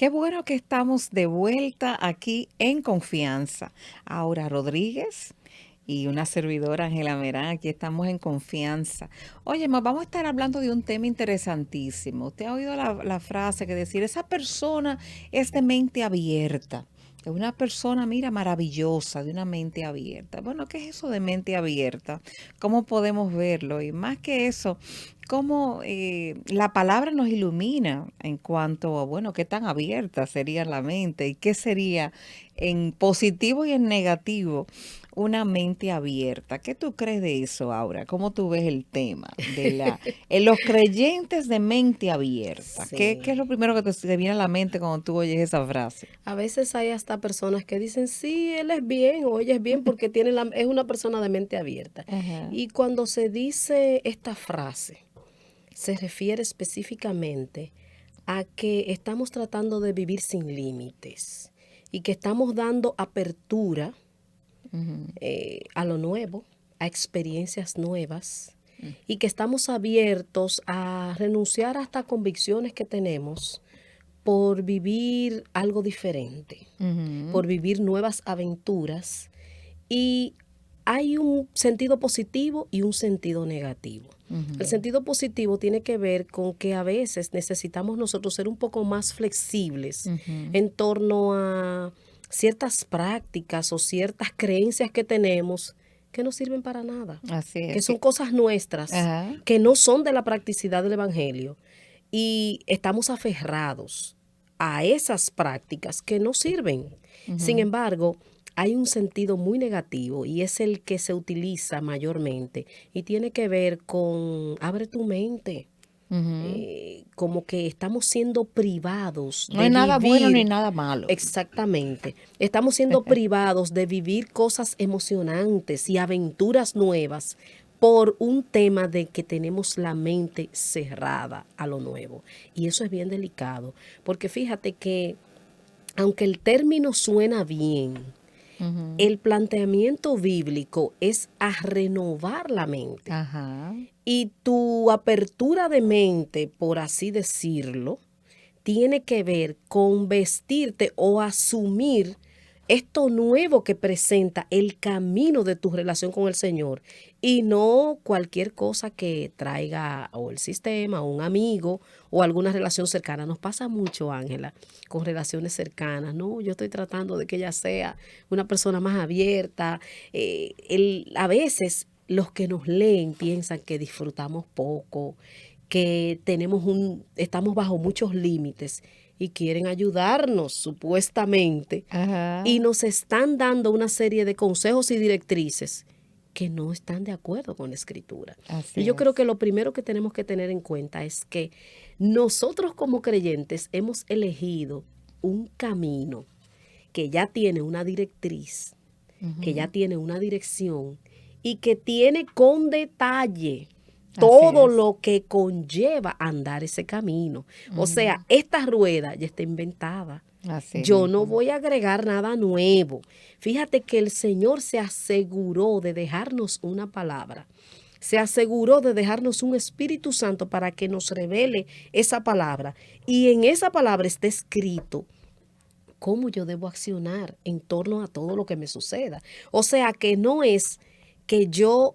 Qué bueno que estamos de vuelta aquí en confianza. Aura Rodríguez y una servidora, Ángela Merán, aquí estamos en confianza. Oye, vamos a estar hablando de un tema interesantísimo. ¿Usted ha oído la frase que decir, esa persona es de mente abierta? Es una persona, mira, maravillosa, de una mente abierta. Bueno, ¿qué es eso de mente abierta? ¿Cómo podemos verlo? Y más que eso, cómo la palabra nos ilumina en cuanto a, bueno, qué tan abierta sería la mente y qué sería en positivo y en negativo una mente abierta. ¿Qué tú crees de eso, Aura? ¿Cómo tú ves el tema en los creyentes de mente abierta? ¿Qué es Sí. lo primero que te viene a la mente cuando tú oyes esa frase? A veces hay hasta personas que dicen, sí, él es bien o ella es bien porque es una persona de mente abierta. Ajá. Y cuando se dice esta frase, se refiere específicamente a que estamos tratando de vivir sin límites y que estamos dando apertura Ujú. a lo nuevo, a experiencias nuevas y que estamos abiertos a renunciar hasta convicciones que tenemos por vivir algo diferente, Ujú. por vivir nuevas aventuras y hay un sentido positivo y un sentido negativo. El Ujú. sentido positivo tiene que ver con que a veces necesitamos nosotros ser un poco más flexibles Ujú. en torno a ciertas prácticas o ciertas creencias que tenemos que no sirven para nada, Así que es son que, cosas nuestras, ajá. que no son de la practicidad del Evangelio y estamos aferrados a esas prácticas que no sirven. Sin Ujú. embargo, hay un sentido muy negativo y es el que se utiliza mayormente y tiene que ver con abre tu mente, Ujú. como que estamos siendo privados No hay de nada bueno ni vivir. nada malo. Exactamente. Estamos siendo privados de vivir cosas emocionantes y aventuras nuevas por un tema de que tenemos la mente cerrada a lo nuevo. Y eso es bien delicado, porque fíjate que aunque el término suena bien, Ujú. el planteamiento bíblico es a renovar la mente. Ajá. Y tu apertura de mente, por así decirlo, tiene que ver con vestirte o asumir esto nuevo que presenta el camino de tu relación con el Señor y no cualquier cosa que traiga o el sistema o un amigo o alguna relación cercana. Nos pasa mucho, Ángela, con relaciones cercanas, ¿no? Yo estoy tratando de que ella sea una persona más abierta. A veces los que nos leen piensan que disfrutamos poco, que estamos bajo muchos límites y quieren ayudarnos supuestamente y Ajá. nos están dando una serie de consejos y directrices que no están de acuerdo con la escritura. Así Y yo creo es. que lo primero que tenemos que tener en cuenta es que nosotros como creyentes hemos elegido un camino que ya tiene una directriz, que ya Ujú. tiene una dirección y que tiene con detalle Así todo es. lo que conlleva andar ese camino. O sea, Ujú. esta rueda ya está inventada. Así Yo no mismo. voy a agregar nada nuevo. Fíjate que el Señor se aseguró de dejarnos una palabra. Se aseguró de dejarnos un Espíritu Santo para que nos revele esa palabra. Y en esa palabra está escrito cómo yo debo accionar en torno a todo lo que me suceda. O sea que no es que yo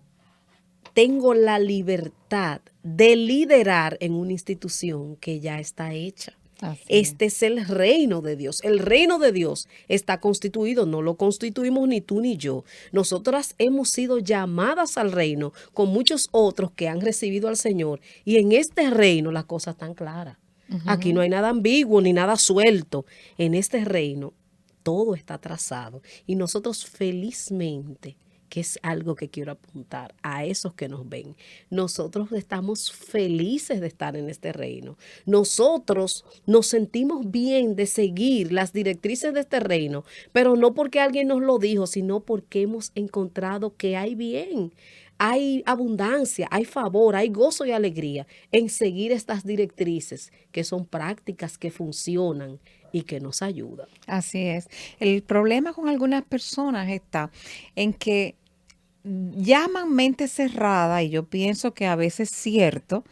tengo la libertad de liderar en una institución que ya está hecha. Así es. Este es el reino de Dios. El reino de Dios está constituido, no lo constituimos ni tú ni yo. Nosotras hemos sido llamadas al reino con muchos otros que han recibido al Señor y en este reino las cosas están claras. Aquí no Ujú. hay nada ambiguo ni nada suelto. En este reino todo está trazado y nosotros felizmente, que es algo que quiero apuntar a esos que nos ven. Nosotros estamos felices de estar en este reino. Nosotros nos sentimos bien de seguir las directrices de este reino, pero no porque alguien nos lo dijo, sino porque hemos encontrado que hay bien. Hay abundancia, hay favor, hay gozo y alegría en seguir estas directrices que son prácticas que funcionan y que nos ayudan. Así es. El problema con algunas personas está en que llaman mente cerrada, y yo pienso que a veces es cierto,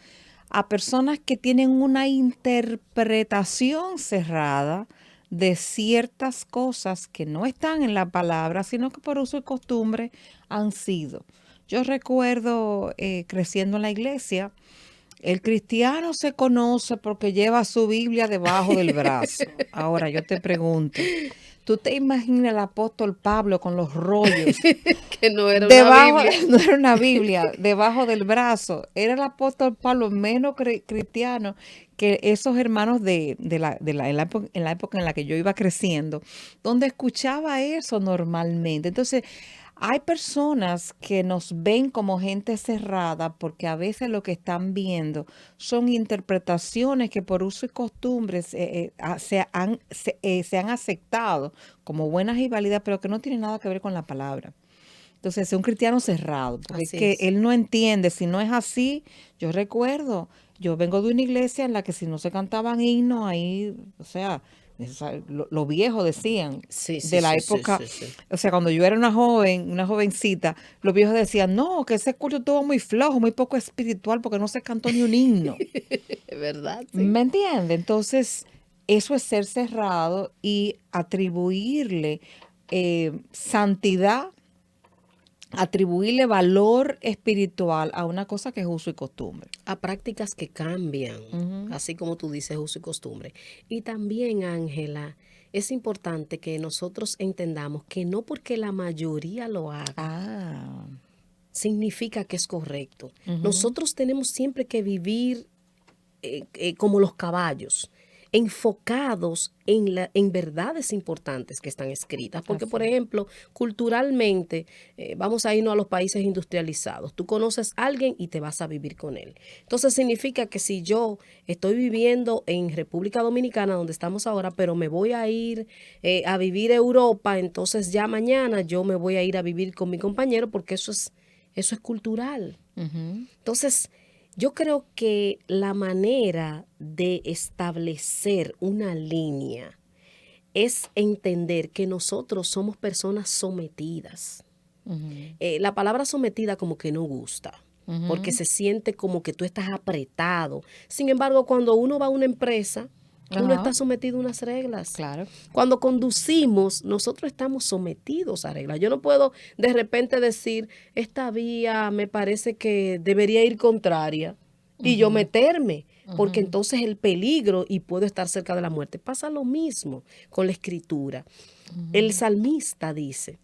a personas que tienen una interpretación cerrada de ciertas cosas que no están en la palabra, sino que por uso y costumbre han sido. Yo recuerdo creciendo en la iglesia, el cristiano se conoce porque lleva su Biblia debajo del brazo. Ahora yo te pregunto, ¿tú te imaginas el apóstol Pablo con los rollos Que no era una debajo, Biblia. no era una Biblia, debajo del brazo? Era el apóstol Pablo menos cristiano que esos hermanos en la época en la que yo iba creciendo, donde escuchaba eso normalmente. Entonces, hay personas que nos ven como gente cerrada porque a veces lo que están viendo son interpretaciones que por uso y costumbres se han aceptado como buenas y válidas, pero que no tienen nada que ver con la palabra. Entonces, es un cristiano cerrado, porque es Así que es. él no entiende. Si no es así, yo recuerdo, yo vengo de una iglesia en la que si no se cantaban himnos, ahí, o sea, lo viejos decían Sí, sí, de la sí, sí, época, sí, sí. o sea, cuando yo era una joven, una jovencita, los viejos decían, no, que ese culto estuvo muy flojo, muy poco espiritual, porque no se cantó ni un himno. Es verdad, sí. ¿Me entiende? Entonces, eso es ser cerrado y atribuirle santidad, atribuirle valor espiritual a una cosa que es uso y costumbre. A prácticas que cambian, Ujú. así como tú dices, uso y costumbre. Y también, Ángela, es importante que nosotros entendamos que no porque la mayoría lo haga, Ah, significa que es correcto. ujú, Nosotros tenemos siempre que vivir como los caballos, enfocados en verdades importantes que están escritas. Porque, así por es. ejemplo, culturalmente, vamos a irnos a los países industrializados. Tú conoces a alguien y te vas a vivir con él. Entonces, significa que si yo estoy viviendo en República Dominicana, donde estamos ahora, pero me voy a ir a vivir a Europa, entonces ya mañana yo me voy a ir a vivir con mi compañero porque eso es cultural. Ujú. Entonces, yo creo que la manera de establecer una línea es entender que nosotros somos personas sometidas. Ujú, La palabra sometida como que no gusta, porque ujú. se siente como que tú estás apretado. Sin embargo, cuando uno va a una empresa, uno Ajá, está sometido a unas reglas. claro. Cuando conducimos, nosotros estamos sometidos a reglas. Yo no puedo de repente decir, esta vía me parece que debería ir contraria y yo Ujú, meterme, porque ujú, entonces el peligro y puedo estar cerca de la muerte. Pasa lo mismo con la escritura. El ujú, salmista dice,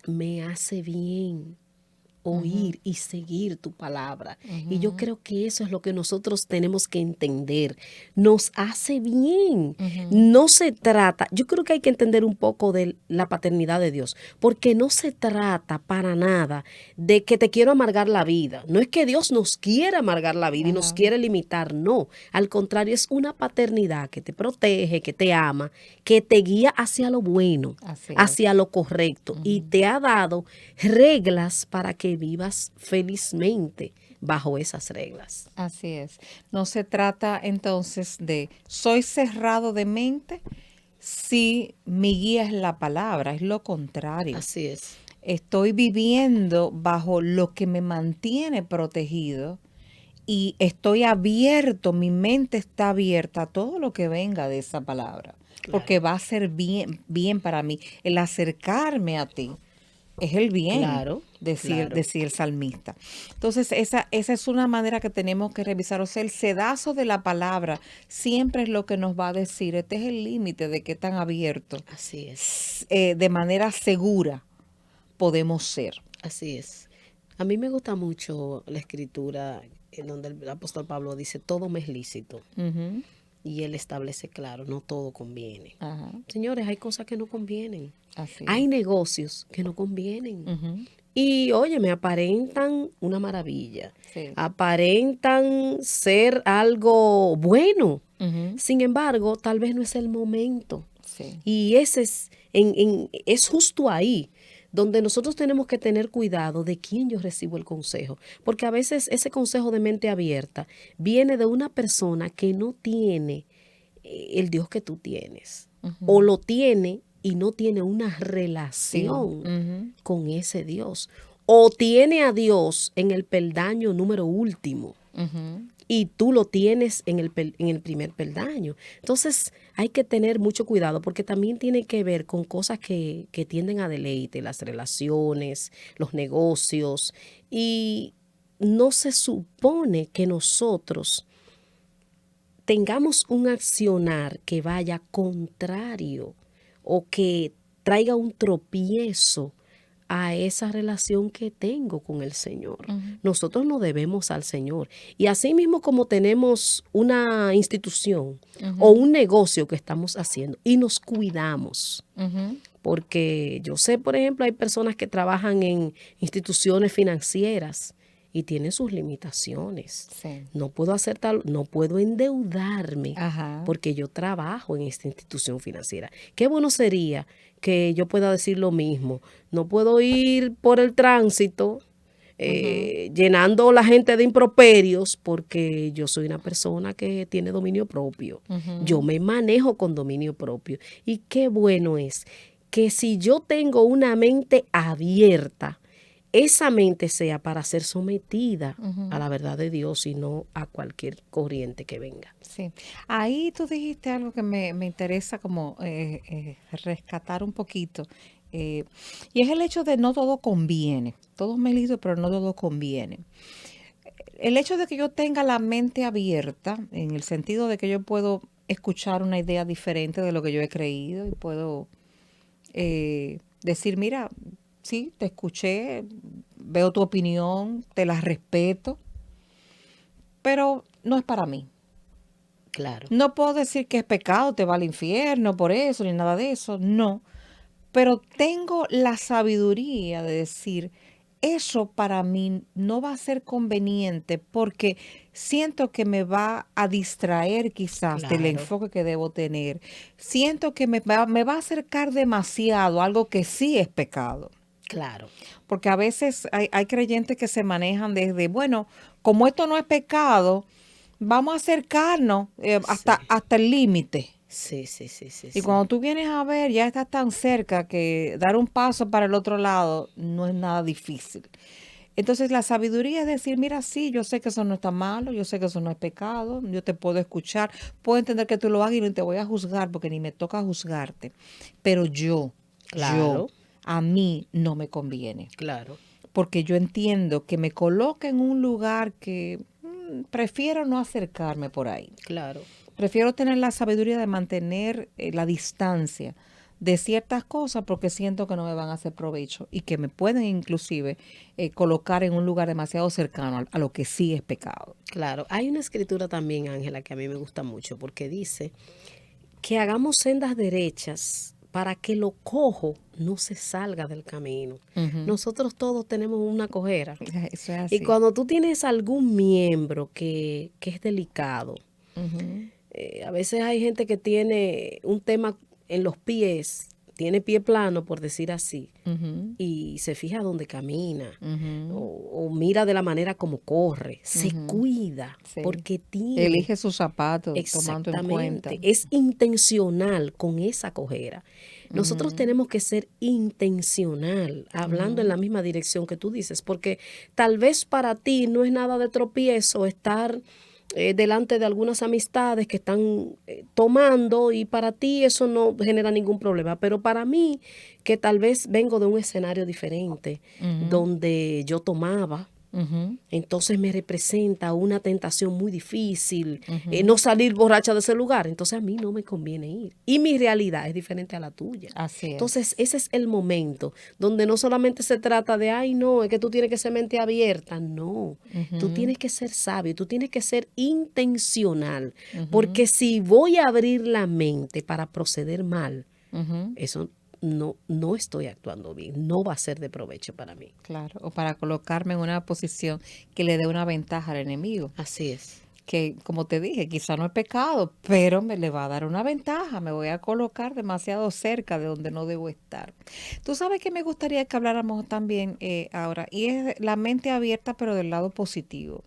me hace bien ujú, oír y seguir tu palabra. Y yo ujú, creo que eso es lo que nosotros tenemos que entender. Nos hace bien. ujú. No se trata, yo creo que hay que entender un poco de la paternidad de Dios, porque no se trata para nada de que te quiero amargar la vida. No es que Dios nos quiera amargar la vida y nos Ajá, quiere limitar, no. Al contrario, es una paternidad que te protege, que te ama, que te guía hacia lo bueno, así hacia es. lo correcto y Ujú. te ha dado reglas para que vivas felizmente bajo esas reglas. Así es. No se trata entonces de soy cerrado de mente si mi guía es la palabra, es lo contrario. Así es, Estoy viviendo bajo lo que me mantiene protegido y estoy abierto, mi mente está abierta a todo lo que venga de esa palabra, porque claro, va a ser bien, bien para mí. El acercarme a ti es el bien, claro, claro. decir el salmista. Entonces, esa es una manera que tenemos que revisar. O sea, el sedazo de la palabra siempre es lo que nos va a decir, este es el límite de qué tan abierto, Así es, de manera segura podemos ser. así es. A mí me gusta mucho la escritura en donde el apóstol Pablo dice, todo me es lícito. Ujú, Y él establece claro, no todo conviene. ajá, Señores, hay cosas que no convienen. así Hay es. negocios que no convienen. Ujú, Y oye, me aparentan una maravilla. sí. Aparentan ser algo bueno. Ujú, Sin embargo, tal vez no es el momento. sí. Y ese es justo ahí donde nosotros tenemos que tener cuidado de quién yo recibo el consejo. Porque a veces ese consejo de mente abierta viene de una persona que no tiene el Dios que tú tienes. O Ujú, lo tiene y no tiene una sí. relación Ujú, con ese Dios. O tiene a Dios en el peldaño número último. ujú, y tú lo tienes en el primer peldaño. Entonces hay que tener mucho cuidado porque también tiene que ver con cosas que tienden a deleite, las relaciones, los negocios, y no se supone que nosotros tengamos un accionar que vaya contrario o que traiga un tropiezo a esa relación que tengo con el Señor. Ujú, Nosotros nos debemos al Señor. Y así mismo como tenemos una institución o ujú, un negocio que estamos haciendo y nos cuidamos, ujú. porque yo sé, por ejemplo, hay personas que trabajan en instituciones financieras y tienen sus limitaciones. Sí. No puedo hacer tal, no puedo endeudarme Ajá. porque yo trabajo en esta institución financiera. Qué bueno sería que yo pueda decir lo mismo. No puedo ir por el tránsito Ujú, llenando la gente de improperios porque yo soy una persona que tiene dominio propio. Yo ujú. me manejo con dominio propio. Y qué bueno es que si yo tengo una mente abierta, esa mente sea para ser sometida a Ujú, la verdad de Dios y no a cualquier corriente que venga. sí. Ahí tú dijiste algo que me interesa como rescatar un poquito. eh, y es el hecho de no todo conviene. Todo me lindo, pero no todo conviene. El hecho de que yo tenga la mente abierta, en el sentido de que yo puedo escuchar una idea diferente de lo que yo he creído y puedo decir, mira, sí, te escuché, veo tu opinión, te la respeto, pero no es para mí. Claro, No puedo decir que es pecado, te va al infierno por eso, ni nada de eso, no. Pero tengo la sabiduría de decir, eso para mí no va a ser conveniente porque siento que me va a distraer quizás del claro, enfoque que debo tener. Siento que me va a acercar demasiado a algo que sí es pecado. claro. Porque a veces hay creyentes que se manejan desde, bueno, como esto no es pecado, vamos a acercarnos Sí, hasta el límite. sí, sí, sí, sí, Y sí. cuando tú vienes a ver, ya estás tan cerca que dar un paso para el otro lado no es nada difícil. Entonces la sabiduría es decir, mira, sí, yo sé que eso no está malo, yo sé que eso no es pecado, yo te puedo escuchar, puedo entender que tú lo hagas y no te voy a juzgar porque ni me toca juzgarte, pero yo, Claro, a mí no me conviene claro, porque yo entiendo que me coloca en un lugar que prefiero no acercarme por ahí. claro. Prefiero tener la sabiduría de mantener la distancia de ciertas cosas porque siento que no me van a hacer provecho y que me pueden inclusive colocar en un lugar demasiado cercano a lo que sí es pecado. Claro, hay una escritura también, Ángela, que a mí me gusta mucho porque dice que hagamos sendas derechas para que lo cojo no se salga del camino. Ujú. Nosotros todos tenemos una cojera Eso es y así. cuando tú tienes algún miembro que es delicado, Ujú, a veces hay gente que tiene un tema en los pies, tiene pie plano, por decir así, ujú, y se fija dónde camina ujú, o mira de la manera como corre, se ujú. cuida Sí. porque tiene Elige sus zapatos tomando en cuenta. exactamente, es intencional con esa cojera. Nosotros Ujú, tenemos que ser intencional, hablando en ujú, la misma dirección que tú dices, porque tal vez para ti no es nada de tropiezo estar delante de algunas amistades que están tomando y para ti eso no genera ningún problema, pero para mí, que tal vez vengo de un escenario diferente, ujú, donde yo tomaba, ujú, entonces me representa una tentación muy difícil, ujú. no salir borracha de ese lugar, entonces a mí no me conviene ir. Y mi realidad es diferente a la tuya. Así Entonces es. ese es el momento donde no solamente se trata de, ay, no, es que tú tienes que ser mente abierta, no, tú Ujú, tienes que ser sabio, tú tienes que ser intencional, ujú, porque si voy a abrir la mente para proceder mal, ujú. eso no estoy actuando bien, no va a ser de provecho para mí. Claro, o para colocarme en una posición que le dé una ventaja al enemigo, Así es. que como te dije, quizá no es pecado, pero me le va a dar una ventaja, me voy a colocar demasiado cerca de donde no debo estar. Tú sabes que me gustaría que habláramos también ahora, y es la mente abierta, pero del lado positivo,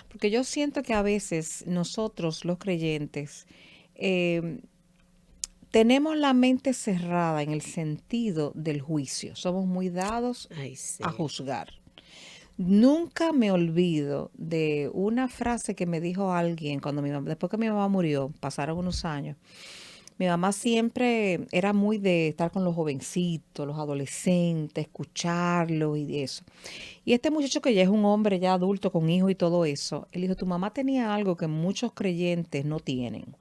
porque yo siento que a veces nosotros, los creyentes, eh, tenemos la mente cerrada en el sentido del juicio, somos muy dados Ay, a sí. juzgar. Nunca me olvido de una frase que me dijo alguien cuando después que mi mamá murió, pasaron unos años. Mi mamá siempre era muy de estar con los jovencitos, los adolescentes, escucharlos y eso. Y este muchacho que ya es un hombre ya adulto con hijos y todo eso, él dijo, tu mamá tenía algo que muchos creyentes no tienen.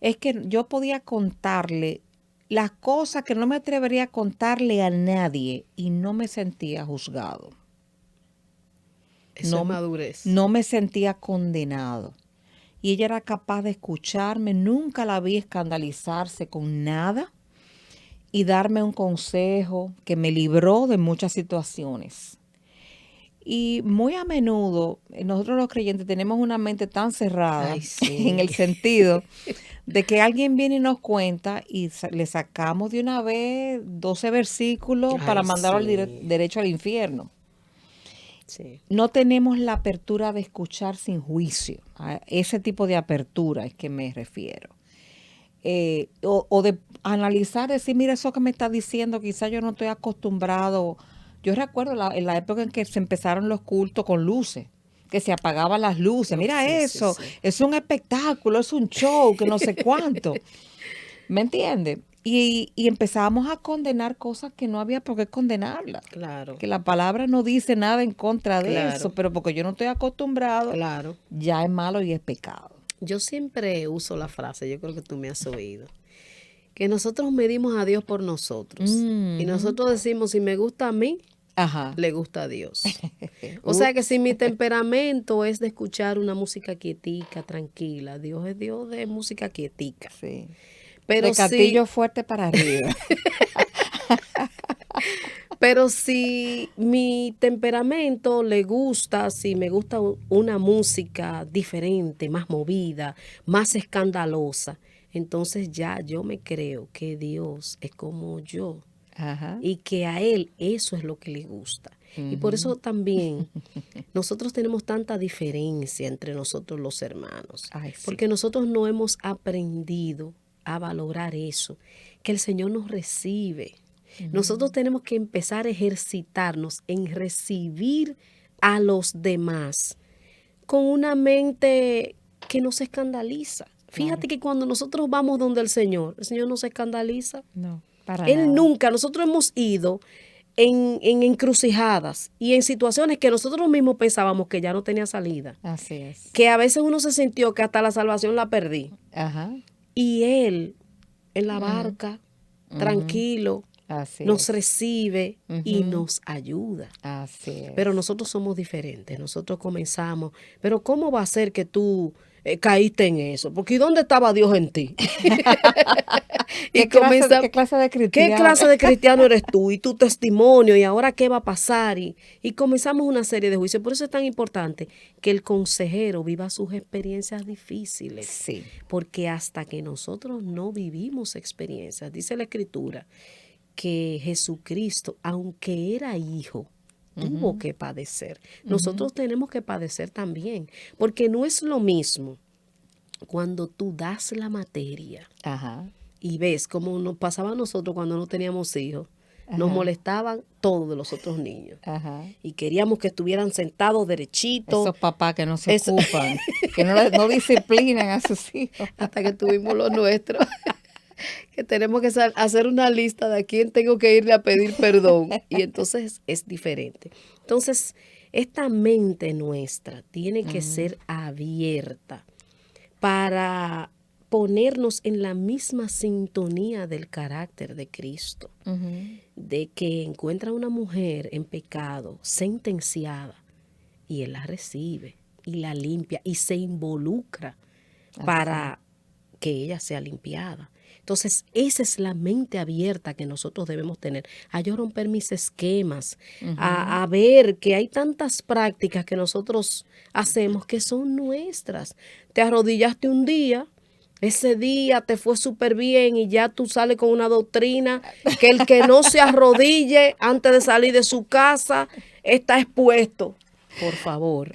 Es que yo podía contarle las cosas que no me atrevería a contarle a nadie y no me sentía juzgado. Eso es madurez. No me sentía condenado. Y ella era capaz de escucharme, nunca la vi escandalizarse con nada y darme un consejo que me libró de muchas situaciones. Y muy a menudo nosotros los creyentes tenemos una mente tan cerrada Ay, sí. en el sentido de que alguien viene y nos cuenta y le sacamos de una vez 12 versículos para Ay, mandarlo sí. derecho al infierno. Sí. No tenemos la apertura de escuchar sin juicio. A ese tipo de apertura es que me refiero. O de analizar, decir, mira, eso que me está diciendo, quizás yo no estoy acostumbrado. Yo recuerdo en la época en que se empezaron los cultos con luces, que se apagaban las luces. Oh, Mira sí, eso, sí. es un espectáculo, es un show, que no sé cuánto. ¿Me entiendes? Y empezábamos a condenar cosas que no había por qué condenarlas. Claro, Que la palabra no dice nada en contra de eso, claro, pero porque yo no estoy acostumbrado, claro. ya es malo y es pecado. Yo siempre uso la frase, yo creo que tú me has oído, que nosotros medimos a Dios por nosotros. Y Ujú. nosotros decimos, si me gusta a mí, Ajá. le gusta a Dios. O sea que si mi temperamento es de escuchar una música quietica, tranquila, Dios es Dios de música quietica. Sí. Pero De si, Castillo Fuerte para arriba. pero si mi temperamento le gusta, si me gusta una música diferente, más movida, más escandalosa, entonces ya yo me creo que Dios es como yo Ajá. y que a Él eso es lo que le gusta. Y por eso también nosotros tenemos tanta diferencia entre nosotros los hermanos, Ay, sí. porque nosotros no hemos aprendido a valorar eso, que el Señor nos recibe. Nosotros tenemos que empezar a ejercitarnos en recibir a los demás con una mente que no se escandaliza. Fíjate que cuando nosotros vamos donde el Señor no se escandaliza. No, para Él nada. nunca, nosotros hemos ido en encrucijadas y en situaciones que nosotros mismos pensábamos que ya no tenía salida. Así es. Que a veces uno se sintió que hasta la salvación la perdí. Ajá. Y Él, en la barca, tranquilo, Así nos es. recibe y nos ayuda. Así es. Pero nosotros somos diferentes. Nosotros comenzamos. Pero ¿cómo va a ser que tú caíste en eso? Porque ¿y dónde estaba Dios en ti? ¿Qué clase de ¿Qué cristiano? clase de cristiano eres tú? Y tu testimonio, y ahora qué va a pasar. Y comenzamos una serie de juicios. Por eso es tan importante que el consejero viva sus experiencias difíciles. Sí. Porque hasta que nosotros no vivimos experiencias, dice la Escritura, que Jesucristo, aunque era hijo, tuvo que padecer. Nosotros tenemos que padecer también, porque no es lo mismo cuando tú das la materia Ajá. y ves cómo nos pasaba a nosotros cuando no teníamos hijos. Nos Ajá. molestaban todos de los otros niños. Ajá. Y queríamos que estuvieran sentados derechitos. Esos papás que no se Eso. ocupan, que no disciplinan a sus hijos. Hasta que tuvimos los nuestros. Que tenemos que hacer una lista de a quién tengo que irle a pedir perdón. Y entonces es diferente. Entonces, esta mente nuestra tiene que ser abierta para ponernos en la misma sintonía del carácter de Cristo. De que encuentra una mujer en pecado, sentenciada, y Él la recibe y la limpia y se involucra para que ella sea limpiada. Entonces, esa es la mente abierta que nosotros debemos tener, a yo romper mis esquemas, a ver que hay tantas prácticas que nosotros hacemos que son nuestras. Te arrodillaste un día, ese día te fue súper bien y ya tú sales con una doctrina que el que no se arrodille antes de salir de su casa está expuesto. Por favor.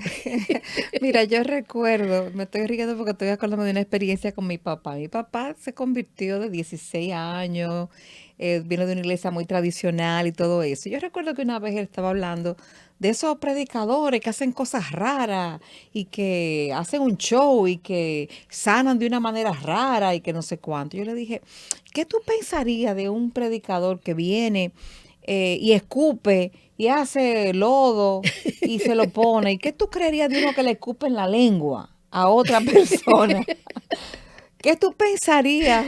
Mira, yo recuerdo, me estoy riendo porque estoy acordando de una experiencia con mi papá. Mi papá se convirtió de 16 años, vino de una iglesia muy tradicional y todo eso. Yo recuerdo que una vez él estaba hablando de esos predicadores que hacen cosas raras y que hacen un show y que sanan de una manera rara y que no sé cuánto. Yo le dije, ¿qué tú pensarías de un predicador que viene y escupe y hace lodo y se lo pone? ¿Y qué tú creerías de uno que le escupe en la lengua a otra persona? ¿Qué tú pensarías?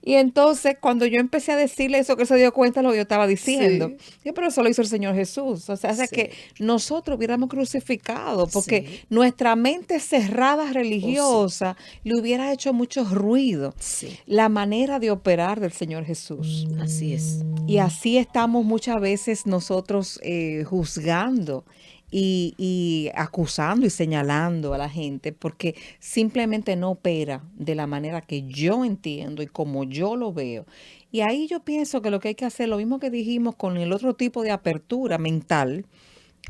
Y entonces, cuando yo empecé a decirle eso, que se dio cuenta de lo que yo estaba diciendo. Sí, Yo, pero eso lo hizo el Señor Jesús. O sea que sí, nosotros hubiéramos crucificado, porque sí. nuestra mente cerrada Oh, sí, religiosa le hubiera hecho mucho ruido sí. la manera de operar del Señor Jesús. Así es. Y así estamos muchas veces nosotros juzgando y acusando y señalando a la gente porque simplemente no opera de la manera que yo entiendo y como yo lo veo. Y ahí yo pienso que lo que hay que hacer, lo mismo que dijimos con el otro tipo de apertura mental,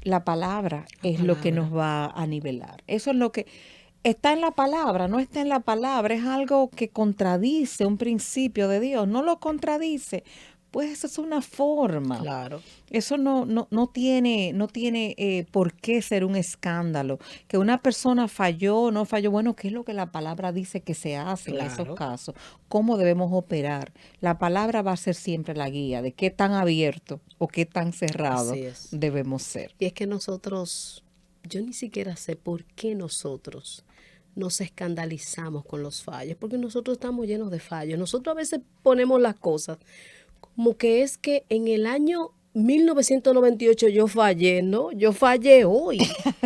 la palabra La es lo que palabra. nos va a nivelar. Eso es lo que está en la palabra, no está en la palabra, es algo que contradice un principio de Dios, no lo contradice. Pues eso es una forma. Claro, Eso no tiene por qué ser un escándalo. Que una persona falló o no falló. Bueno, ¿qué es lo que la palabra dice que se hace en esos claro. casos? ¿Cómo debemos operar? La palabra va a ser siempre la guía de qué tan abierto o qué tan cerrado Así es. debemos ser. Y es que nosotros, yo ni siquiera sé por qué nosotros nos escandalizamos con los fallos, porque nosotros estamos llenos de fallos. Nosotros a veces ponemos las cosas como que es que en el año 1998 yo fallé, ¿no? Yo fallé hoy.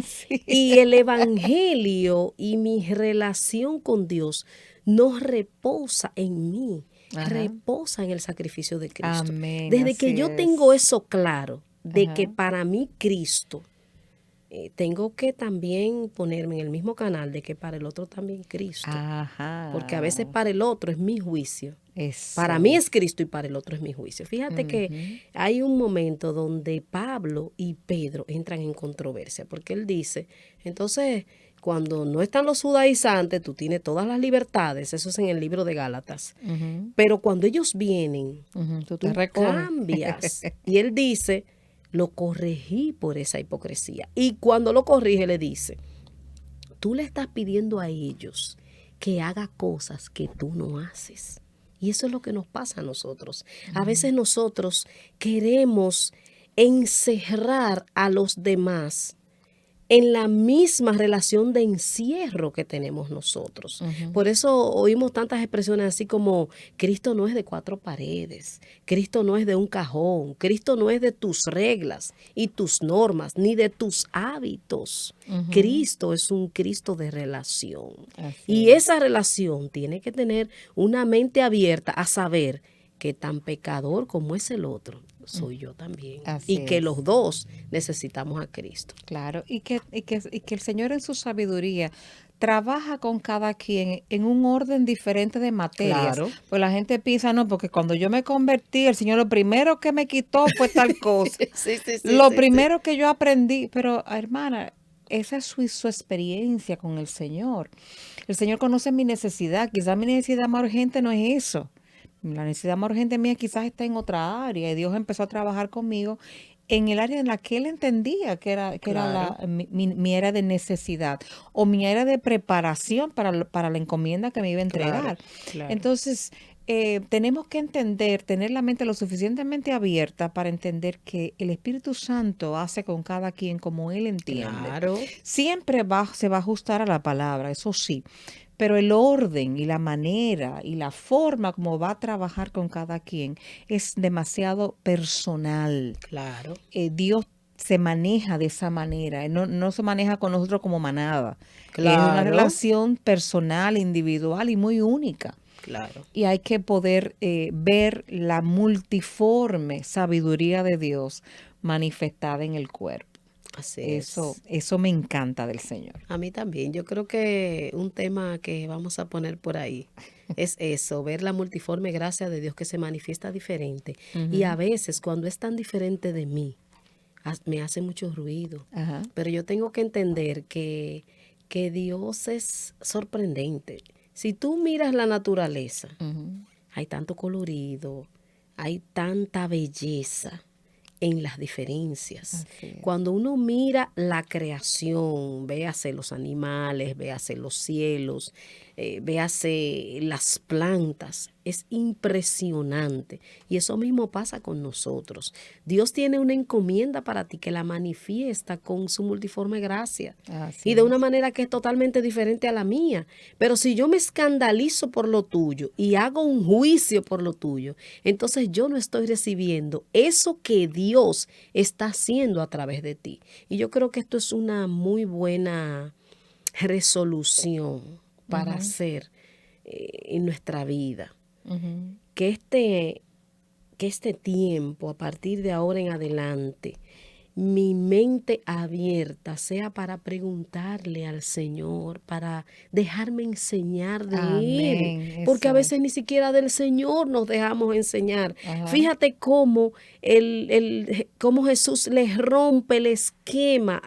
Sí. Y el Evangelio y mi relación con Dios no reposa en mí, Ajá. reposa en el sacrificio de Cristo. Amén, Desde así que yo tengo es. eso claro, de que Ajá. para mí Cristo, tengo que también ponerme en el mismo canal de que para el otro también Cristo, porque a veces Ajá. para el otro es mi juicio. Para mí Eso. es Cristo y para el otro es mi juicio. Fíjate que Ujú. hay un momento donde Pablo y Pedro entran en controversia, porque él dice, entonces, cuando no están los judaizantes, tú tienes todas las libertades, eso es en el libro de Gálatas, Ujú. pero cuando ellos vienen, Ujú. Tú te tú recoges. cambias. Y él dice, lo corregí por esa hipocresía. Y cuando lo corrige, le dice, tú le estás pidiendo a ellos que haga cosas que tú no haces. Y eso es lo que nos pasa a nosotros. A veces nosotros queremos encerrar a los demás en la misma relación de encierro que tenemos nosotros. Ujú. Por eso oímos tantas expresiones así como Cristo no es de cuatro paredes, Cristo no es de un cajón, Cristo no es de tus reglas y tus normas, ni de tus hábitos. Ujú. Cristo es un Cristo de relación. Así Y es. esa relación tiene que tener una mente abierta a saber que tan pecador como es el otro, soy yo también. Así Y que es. los dos necesitamos a Cristo. Claro, y que el Señor en su sabiduría trabaja con cada quien en un orden diferente de materias. Claro. Pues la gente piensa, no, porque cuando yo me convertí, el Señor lo primero que me quitó fue tal cosa. Sí, sí, sí, Lo sí, sí. primero que yo aprendí, pero hermana, esa es su experiencia con el Señor. El Señor conoce mi necesidad. Quizás mi necesidad más urgente no es eso. La necesidad más urgente mía quizás está en otra área y Dios empezó a trabajar conmigo en el área en la que Él entendía que era Claro, mi área de necesidad o mi área de preparación para la encomienda que me iba a claro, entregar. claro, Entonces, tenemos que entender, tener la mente lo suficientemente abierta para entender que el Espíritu Santo hace con cada quien como Él entiende. claro. Siempre se va a ajustar a la palabra, eso sí, pero el orden y la manera y la forma como va a trabajar con cada quien es demasiado personal. Claro, Dios se maneja de esa manera, no se maneja con nosotros como manada. Es una claro, relación personal, individual y muy única. claro. Y hay que poder ver la multiforme sabiduría de Dios manifestada en el cuerpo. Así Eso, es. eso me encanta del Señor. A mí también. Yo creo que un tema que vamos a poner por ahí es eso, ver la multiforme gracia de Dios que se manifiesta diferente. Y a Ujú. veces cuando es tan diferente de mí, me hace mucho ruido. Ajá. Pero yo tengo que entender que Dios es sorprendente. Si tú miras la naturaleza, Ujú. hay tanto colorido, hay tanta belleza en las diferencias. Así es. Cuando uno mira la creación, véase los animales, véase los cielos, véase las plantas, es impresionante. Y eso mismo pasa con nosotros. Dios tiene una encomienda para ti que la manifiesta con su multiforme gracia Así y de una es. manera que es totalmente diferente a la mía. Pero si yo me escandalizo por lo tuyo y hago un juicio por lo tuyo, entonces yo no estoy recibiendo eso que Dios está haciendo a través de ti. Y yo creo que esto es una muy buena resolución para Ujú, hacer en nuestra vida. ujú. Que este tiempo, a partir de ahora en adelante, mi mente abierta sea para preguntarle al Señor, para dejarme enseñar de Él, Amén. porque a Eso es. veces ni siquiera del Señor nos dejamos enseñar. Ajá. Fíjate cómo, cómo Jesús le rompe el esquema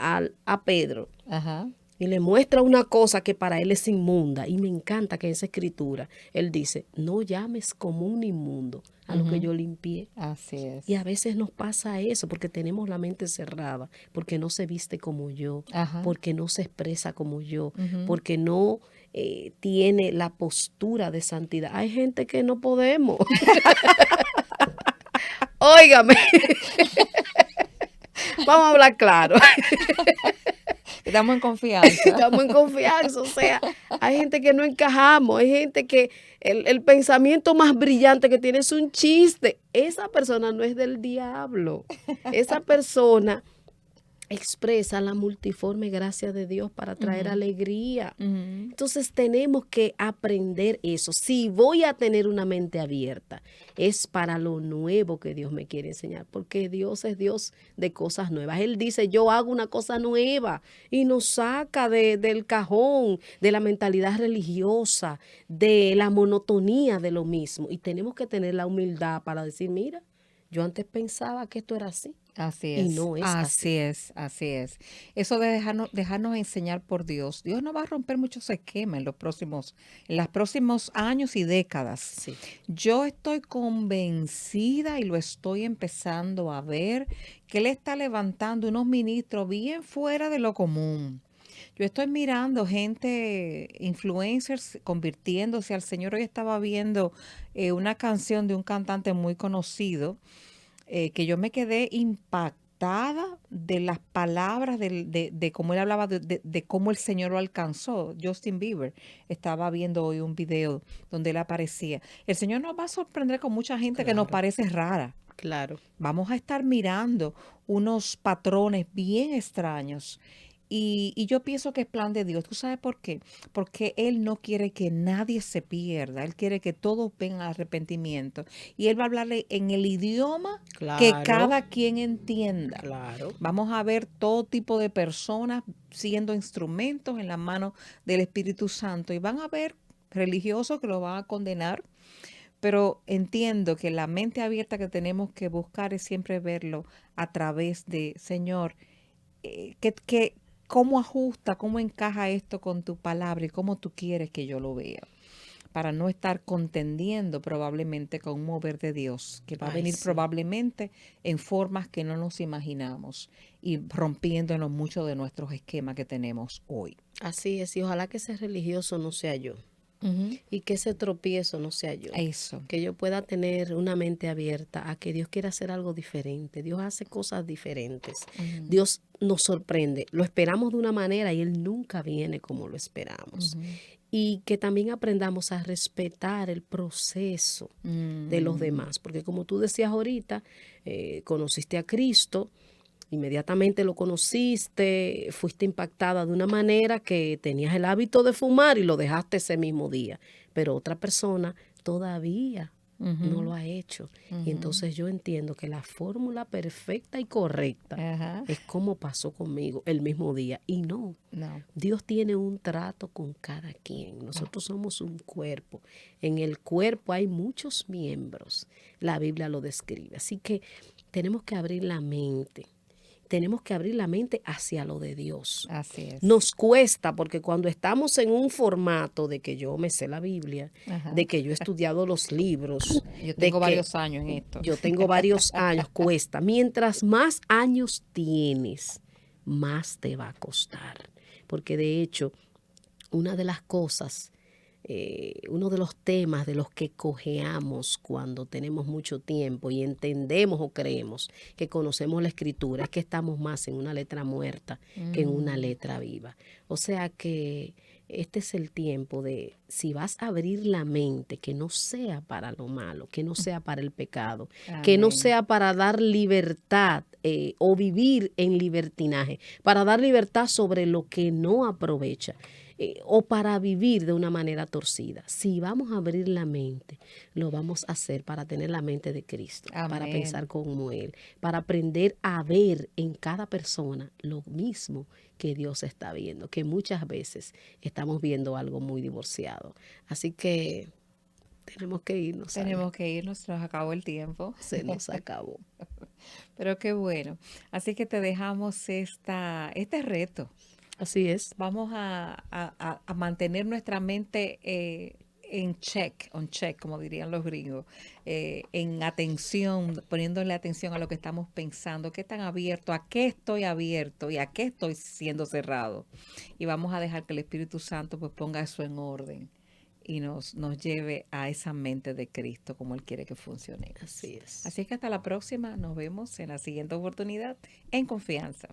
a Pedro. Ajá. Y le muestra una cosa que para él es inmunda. Y me encanta que en esa escritura él dice, no llames común ni inmundo a lo que Ujú. yo limpié. Así Y a es. veces nos pasa eso porque tenemos la mente cerrada, porque no se viste como yo, Ajá. porque no se expresa como yo, Ujú. porque no tiene la postura de santidad. Hay gente que no podemos. Óigame, vamos a hablar claro. Estamos en confianza. Estamos en confianza, o sea, hay gente que no encajamos, hay gente que el pensamiento más brillante que tiene es un chiste. Esa persona no es del diablo. Esa persona expresa la multiforme gracia de Dios para traer Ujú, alegría. ujú. Entonces tenemos que aprender eso. Si voy a tener una mente abierta, es para lo nuevo que Dios me quiere enseñar, porque Dios es Dios de cosas nuevas. Él dice, yo hago una cosa nueva y nos saca del cajón, de la mentalidad religiosa, de la monotonía de lo mismo. Y tenemos que tener la humildad para decir, mira, yo antes pensaba que esto era así Así y es, no es así. así es, así es. Eso de dejarnos enseñar por Dios. Dios no va a romper muchos esquemas en los próximos años y décadas. Sí, Yo estoy convencida y lo estoy empezando a ver que Él está levantando unos ministros bien fuera de lo común. Yo estoy mirando gente, influencers, convirtiéndose al Señor. Hoy estaba viendo una canción de un cantante muy conocido que yo me quedé impactada de las palabras, de cómo él hablaba, de cómo el Señor lo alcanzó. Justin Bieber, estaba viendo hoy un video donde él aparecía. El Señor nos va a sorprender con mucha gente que nos claro, parece rara. claro. Vamos a estar mirando unos patrones bien extraños. Y yo pienso que es plan de Dios. ¿Tú sabes por qué? Porque Él no quiere que nadie se pierda. Él quiere que todos vengan al arrepentimiento. Y Él va a hablarle en el idioma que Claro, cada quien entienda. claro. Vamos a ver todo tipo de personas siendo instrumentos en la mano del Espíritu Santo. Y van a ver religiosos que lo van a condenar, pero entiendo que la mente abierta que tenemos que buscar es siempre verlo a través de, Señor, cómo ajusta, cómo encaja esto con tu palabra y cómo tú quieres que yo lo vea, para no estar contendiendo probablemente con un mover de Dios, que va a Ay, venir sí. probablemente en formas que no nos imaginamos y rompiéndonos mucho de nuestros esquemas que tenemos hoy. Así es. Y ojalá que ese religioso no sea yo. Ujú. Y que ese tropiezo no sea yo. Eso. Que yo pueda tener una mente abierta a que Dios quiera hacer algo diferente. Dios hace cosas diferentes. Ujú, Dios nos sorprende. Lo esperamos de una manera y Él nunca viene como lo esperamos. ujú. Y que también aprendamos a respetar el proceso de los Mm, demás. Porque como tú decías ahorita, conociste a Cristo, inmediatamente lo conociste, fuiste impactada de una manera que tenías el hábito de fumar y lo dejaste ese mismo día, pero otra persona todavía no lo ujú, ha hecho. Y ujú. entonces yo entiendo que la fórmula perfecta y correcta Ajá. es como pasó conmigo el mismo día. Y no, No. Dios tiene un trato con cada quien. Nosotros somos un cuerpo. En el cuerpo hay muchos miembros. La Biblia lo describe. Así que tenemos que abrir la mente. tenemos que abrir la mente hacia lo de Dios. Así es. Nos cuesta porque cuando estamos en un formato de que yo me sé la Biblia, Ajá. de que yo he estudiado los libros, Yo de tengo que varios años en esto. yo tengo varios años, cuesta. Mientras más años tienes, más te va a costar. Porque de hecho, una de las cosas, uno de los temas de los que cojeamos cuando tenemos mucho tiempo y entendemos o creemos que conocemos la escritura es que estamos más en una letra muerta que en una letra viva. O sea que este es el tiempo de, si vas a abrir la mente, que no sea para lo malo, que no sea para el pecado, que no Amén. sea para dar libertad o vivir en libertinaje, para dar libertad sobre lo que no aprovecha. O para vivir de una manera torcida. Si vamos a abrir la mente, lo vamos a hacer para tener la mente de Cristo, para pensar Amén. como Él, para aprender a ver en cada persona lo mismo que Dios está viendo, que muchas veces estamos viendo algo muy divorciado. Así que tenemos que irnos, Ale. Tenemos que irnos, se nos acabó el tiempo. Se nos acabó. Pero qué bueno. Así que te dejamos este reto. Así es. Vamos a mantener nuestra mente en check, on check, como dirían los gringos, en atención, poniéndole atención a lo que estamos pensando, qué tan abierto, a qué estoy abierto y a qué estoy siendo cerrado. Y vamos a dejar que el Espíritu Santo pues ponga eso en orden y nos lleve a esa mente de Cristo como Él quiere que funcionemos. Así es. Así que hasta la próxima, nos vemos en la siguiente oportunidad en confianza.